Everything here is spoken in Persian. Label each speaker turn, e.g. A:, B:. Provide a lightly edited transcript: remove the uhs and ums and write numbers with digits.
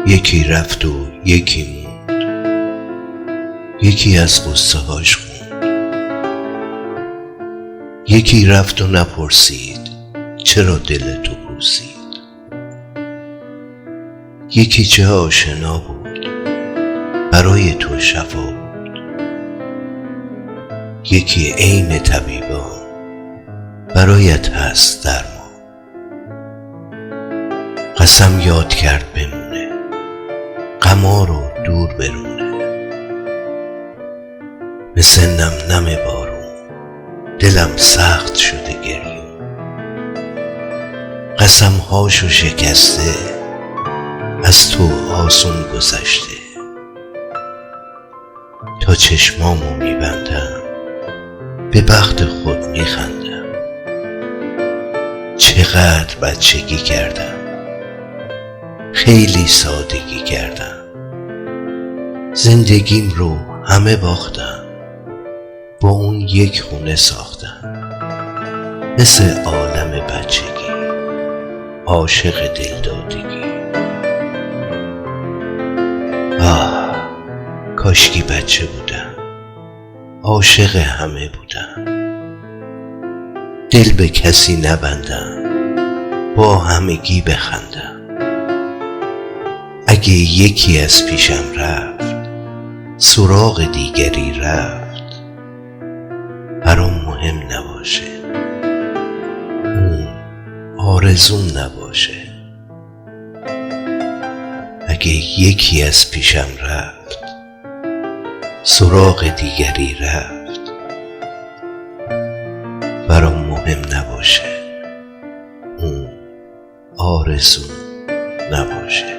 A: یکی رفت و یکی موند، یکی از قصه هاش خوند. یکی رفت و نپرسید چرا دل تو پوسید. یکی چه آشنا بود برای تو شفا بود. یکی عین طبیبان برایت هست درمان. قسم یاد کرد بمونه، غما رو دور برونه. مثل نم نم بارون دلم سخت شده گریون. قسم هاشو شکسته از تو آسون گذشته. تا چشمامو میبندم به بخت خود میخندم. چقدر بچگی کردم، خیلی سادگی کردم. زندگیم رو همه باختم، با اون یک خونه ساختم. مثل عالم بچگی، عاشق دلدادگی. کاشکی بچه بودم، عاشق همه بودم. دل به کسی نبندم، با همگی بخندم. اگه یکی از پیشم رفت، سراغ دیگری رفت. برام مهم نباشه، اون آرزوم نباشه. اگه یکی از پیشم رفت، سراغ دیگری رفت. برام مهم نباشه، اون آرزوم نباشه.